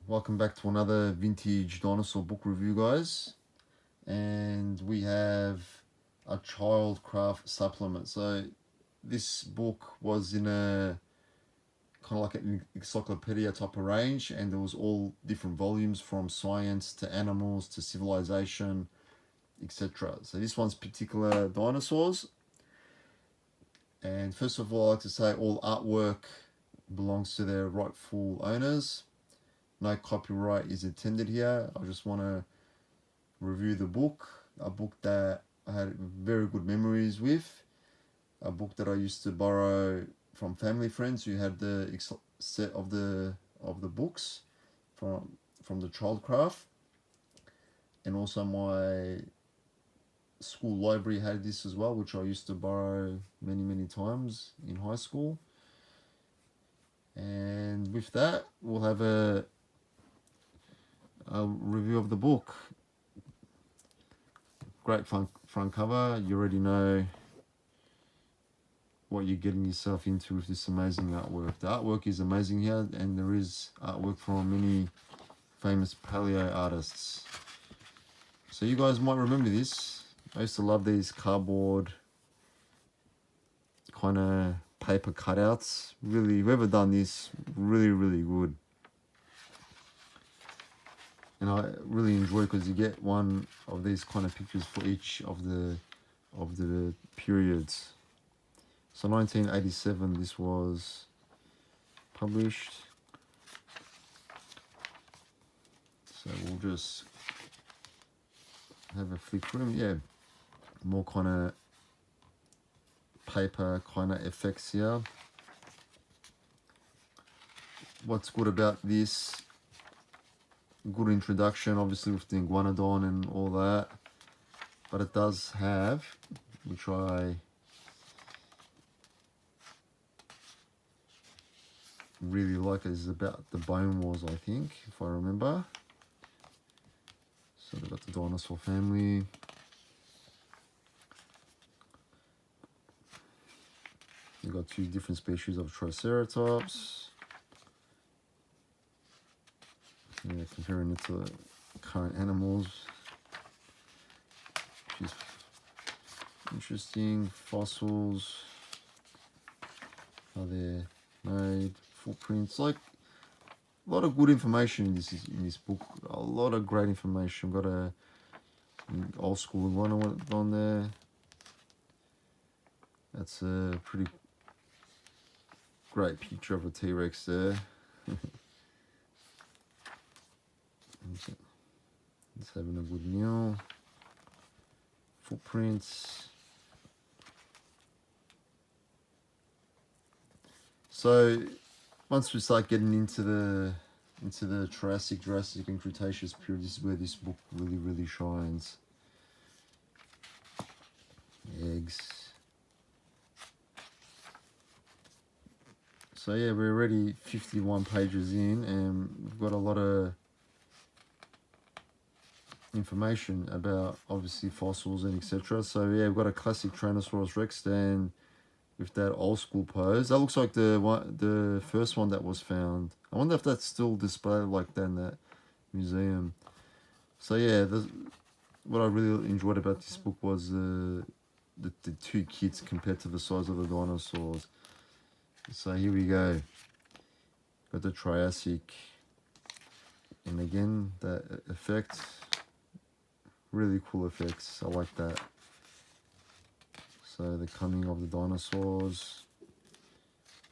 Welcome back to another vintage dinosaur book review, guys. And we have a Childcraft supplement. So this book was in a kind of like an encyclopedia type of range, and there was all different volumes from science to animals to civilization, etc. So this one's particular dinosaurs. And first of all, I like to say all artwork belongs to their rightful owners. No copyright is intended here. I just want to review the book, a book that I had very good memories with, a book that I used to borrow from family friends who had the set of the books from the Childcraft, and also my school library had this as well, which I used to borrow many times in high school. And with that, we'll have a review of the book. Great front cover. You already know what you're getting yourself into with this amazing artwork. The artwork is amazing here, and there is artwork from many famous paleo artists. So you guys might remember this. I used to love these cardboard kind of paper cutouts. Really, whoever done this, really good. And I really enjoy it because you get one of these kind of pictures for each of the periods. So 1987, this was published. So we'll just have a flick through them. Yeah, more kind of paper kind of effects here. What's good about this? Good introduction, obviously, with the iguanodon and all that, but it does have, which I really like, is about the bone wars, I think, if I remember. So they've got the dinosaur family. You've got two different species of Triceratops. Yeah, comparing it to current animals, which is interesting. Fossils, how they're made, footprints, like a lot of good information in this book. A lot of great information. Got a old school one on there. That's a pretty great picture of a T-Rex there. It's having a good meal. Footprints. So once we start getting into the Triassic, Jurassic, and Cretaceous period, this is where this book really shines. Eggs. So yeah, we're already 51 pages in, and we've got a lot of information about obviously fossils and etc. So yeah, we've got a classic Tyrannosaurus Rex stand with that old school pose. That looks like the first one that was found. I wonder if that's still displayed like that in that museum. So yeah, what I really enjoyed about this book was the two kids compared to the size of the dinosaurs. So here we go. Got the Triassic, and again that effect. Really cool effects. I like that. So the coming of the dinosaurs.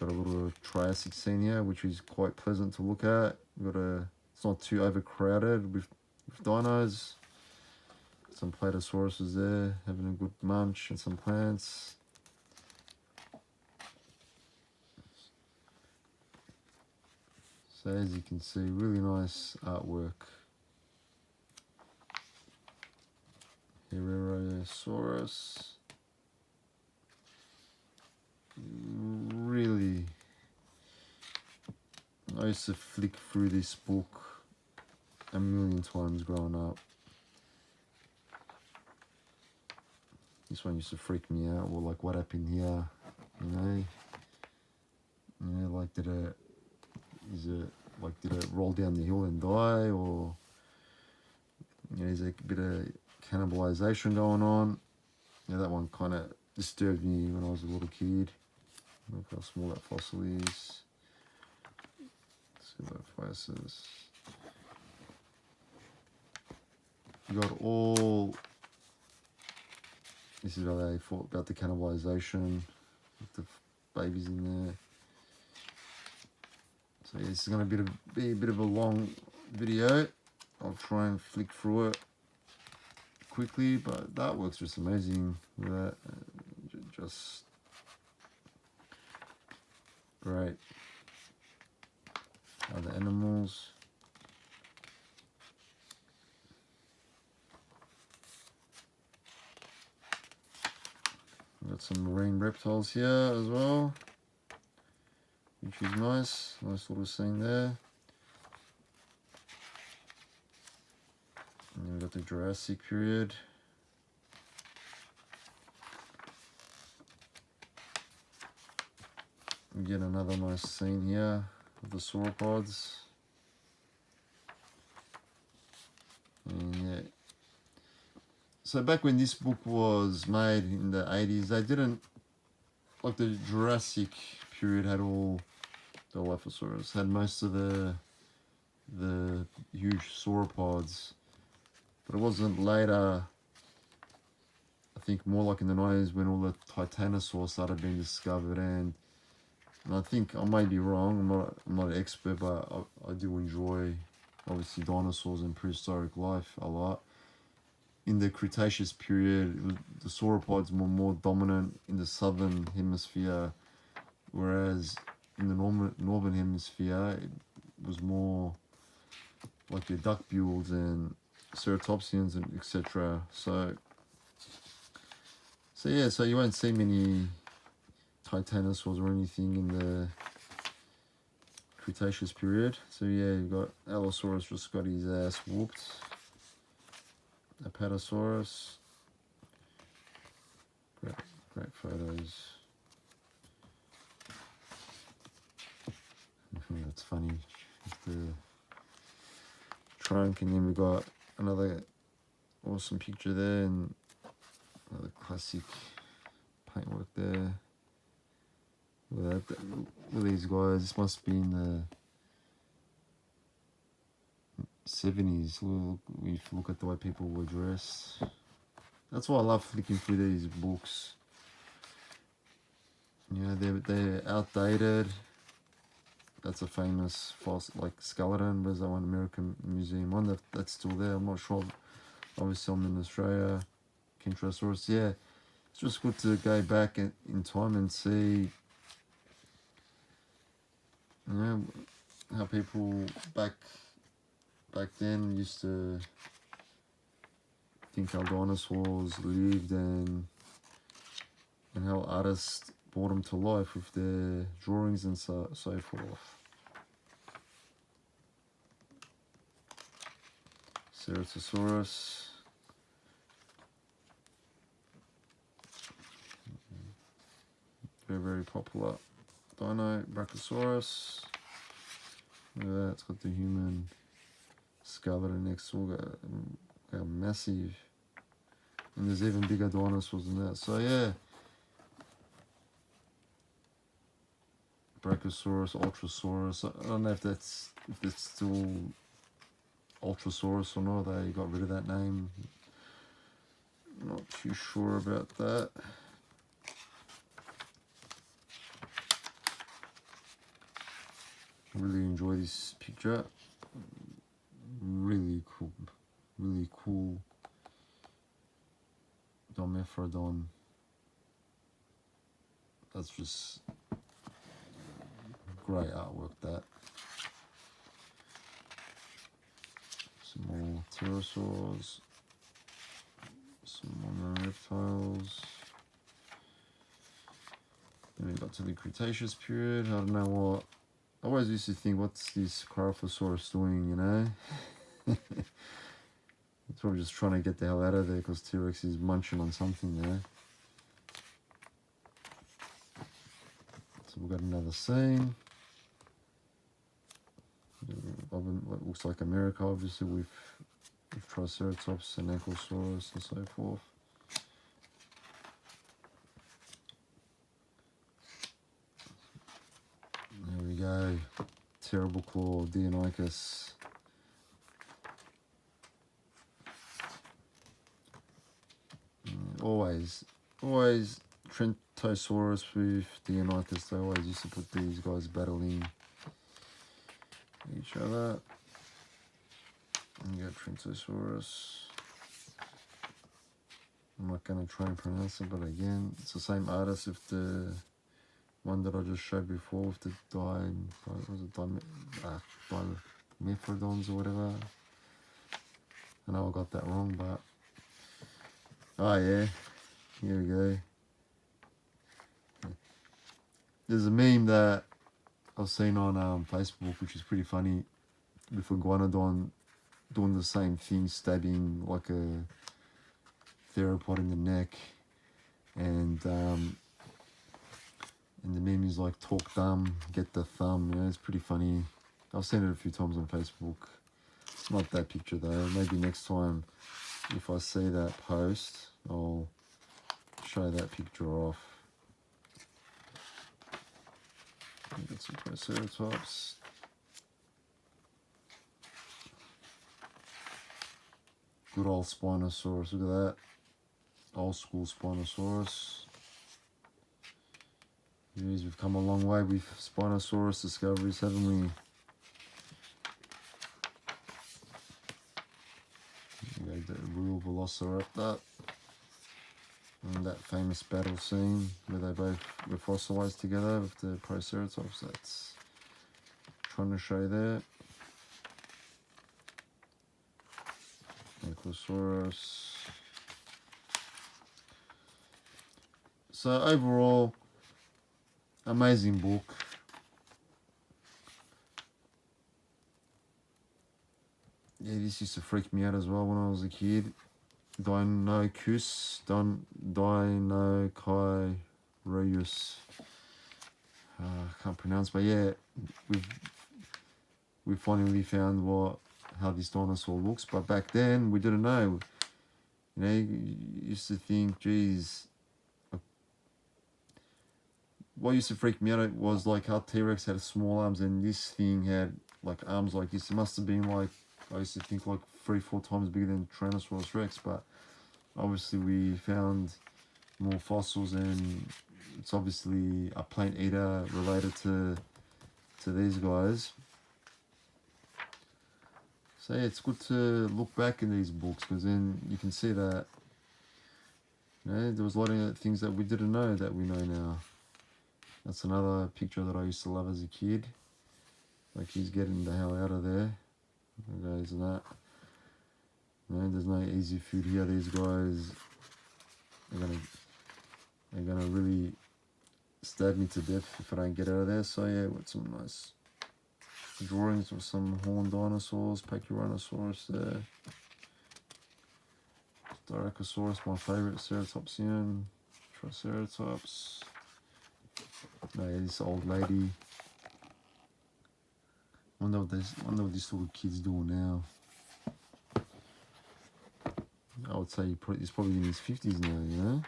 Got a little Triassic scene here, which is quite pleasant to look at. It's not too overcrowded with dinos. Some Platosauruses there, having a good munch, and some plants. So as you can see, really nice artwork. Herrerasaurus. Really, I used to flick through this book a million times growing up. This one used to freak me out. Well, like, what happened here? You know, like is it like did it roll down the hill and die, or there's a bit of cannibalization going on. That one kind of disturbed me when I was a little kid. Look how small that fossil is. See what faces. You got all. This is how they thought about the cannibalization with the babies in there. So yeah, this is going to be a bit of a long video. I'll try and flick through it quickly, but that works just amazing with that. Just great. Other animals. Got some marine reptiles here as well, which is nice. Nice little scene there. And then we've got the Jurassic period. Again, another nice scene here of the sauropods. And yeah. So back when this book was made in the 80s, they didn't, like the Jurassic period had all the Dilophosaurus, had most of the huge sauropods. But it wasn't later, I think more like in the 90s, when all the Titanosaurs started being discovered. And I think, I may be wrong, I'm not an expert, but I do enjoy, obviously, dinosaurs and prehistoric life a lot. In the Cretaceous period, the sauropods were more dominant in the southern hemisphere, whereas in the northern hemisphere, it was more like the duck-billed and ceratopsians and etc. So yeah, so you won't see many Titanosaurs or anything in the Cretaceous period. So yeah, you've got Allosaurus just got his ass whooped. Apatosaurus. Great photos. That's funny. The trunk, and then we got another awesome picture there, and another classic paintwork there. Look at that. Look at these guys. This must be in the 70s. Look, if you look at the way people were dressed. That's why I love flicking through these books. Yeah, they're outdated. That's a famous fossil, like skeleton. There's that one American Museum one that's still there. I'm not sure. Obviously, I'm in Australia. Kentrosaurus. Yeah, it's just good to go back in time and see, you know, how people back then used to think how dinosaurs lived, and how artists brought them to life with their drawings and so forth. Ceratosaurus. Very popular dino. Brachiosaurus. Look at that, it's got the human skeleton next to it. How massive. And there's even bigger dinosaurs than that. So yeah. Brachiosaurus, Ultrasaurus. I don't know if that's still Ultrasaurus or not. They got rid of that name. Not too sure about that. Really enjoy this picture. Really cool Dimorphodon. That's just great artwork, that. Some more pterosaurs, some more reptiles. Then we got to the Cretaceous period. I don't know what. I always used to think, what's this Cretaceous doing, you know? It's probably just trying to get the hell out of there because T-Rex is munching on something there. So we've got another scene. It looks like America, obviously, with Triceratops and Ankylosaurus and so forth. There we go. Terrible claw, Deinonychus. Always Trentosaurus with Deinonychus. They always used to put these guys battling each other. And you got Trentosaurus. I'm not going to try and pronounce it, but again, it's the same artist with the one that I just showed before with the dimethrodons or whatever. I know I got that wrong, but oh yeah, here we go. There's a meme that I've seen on Facebook, which is pretty funny, with Iguanodon doing the same thing, stabbing like a theropod in the neck, and the meme is like, talk dumb, get the thumb. You know, it's pretty funny. I've seen it a few times on Facebook. Not that picture though. Maybe next time if I see that post, I'll show that picture off. Get some Triceratops. Good old Spinosaurus, look at that. Old school Spinosaurus. Jeez, we've come a long way with Spinosaurus discoveries, haven't we? There you go, the real Velociraptor. And that famous battle scene where they both were fossilized together with the Proceratops. That's trying to show there. Ankylosaurus. So overall, amazing book. Yeah, this used to freak me out as well when I was a kid. Dinosaurs. I can't pronounce, but yeah, we finally found how this dinosaur looks. But back then we didn't know. You know, you used to think, geez. What used to freak me out was like how T-Rex had small arms and this thing had like arms like this. It must have been like, I used to think like 3-4 times bigger than Tyrannosaurus Rex, but obviously we found more fossils and it's obviously a plant eater related to these guys. So yeah, it's good to look back in these books because then you can see that, you know, there was a lot of things that we didn't know that we know now. That's another picture that I used to love as a kid. Like he's getting the hell out of there. There goes that. No, there's no easy food here. These guys are gonna really stab me to death if I don't get out of there. So yeah, with some nice drawings of some horned dinosaurs, Pachyrhinosaurus there. Styracosaurus, my favourite ceratopsian. Triceratops. No, yeah, this old lady. Wonder what this little kid's doing now. I would say he's probably in his 50s now, you know?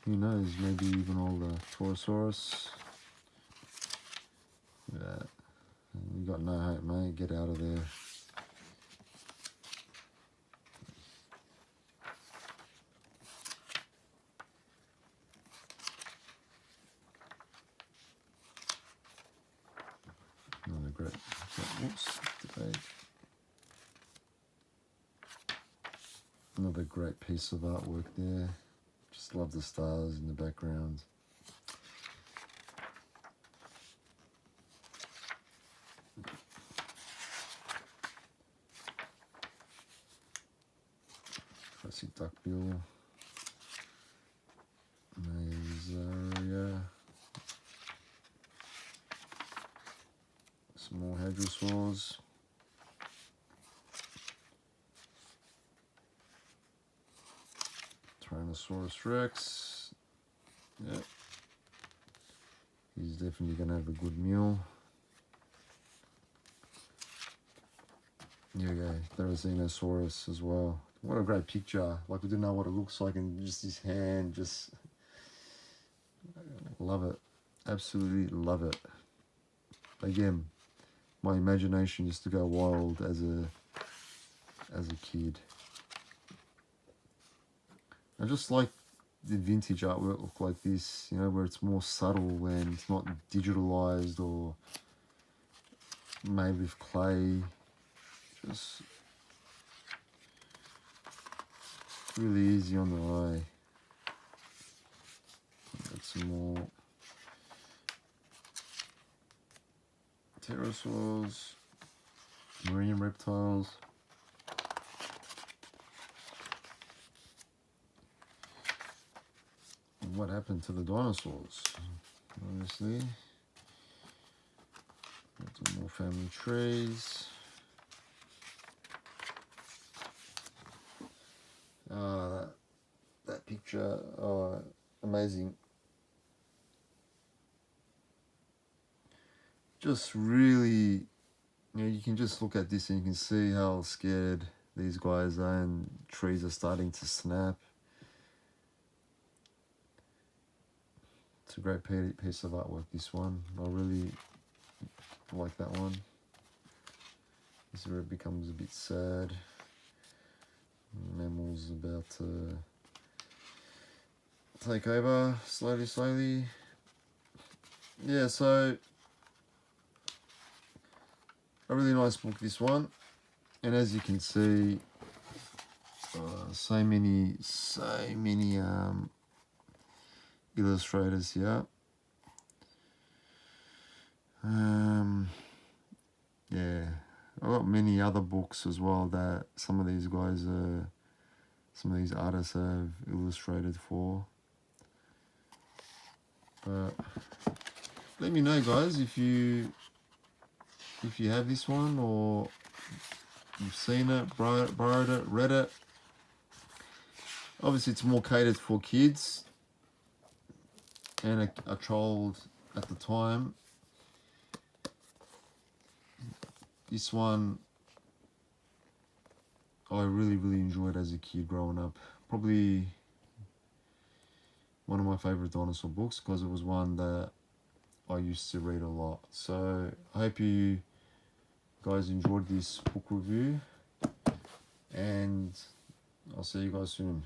Who knows, maybe even older. Torosaurus. Look at that. You got no hope, mate. Get out of there. Another great. Oops, debate. Another great piece of artwork there. Just love the stars in the background. Classic duckbill. Nazaria. Some more hadrosaurs. Tyrannosaurus Rex. Yep. He's definitely going to have a good meal. Here we go. There's Dinosaurs as well. What a great picture. Like, we didn't know what it looks like, and just his hand, just love it. Absolutely love it. Again, my imagination used to go wild as a kid. I just like the vintage artwork look like this, you know, where it's more subtle and it's not digitalized or made with clay. Just really easy on the eye. Got some more pterosaurs, marine reptiles. And what happened to the dinosaurs? Obviously, got some more family trees. That picture, amazing. Just really, you can just look at this and you can see how scared these guys are, and trees are starting to snap. It's a great piece of artwork, this one. I really like that one. This is where it becomes a bit sad. Mammal's about to take over slowly. Yeah, so a really nice book, this one. And as you can see, so many illustrators here. Yeah, I've got many other books as well that some of these artists have illustrated for. But let me know, guys, if you have this one, or you've seen it, borrowed it, read it. Obviously, it's more catered for kids and a child at the time. This one I really enjoyed as a kid growing up. Probably one of my favorite dinosaur books, because it was one that I used to read a lot. So I hope you guys enjoyed this book review, and I'll see you guys soon.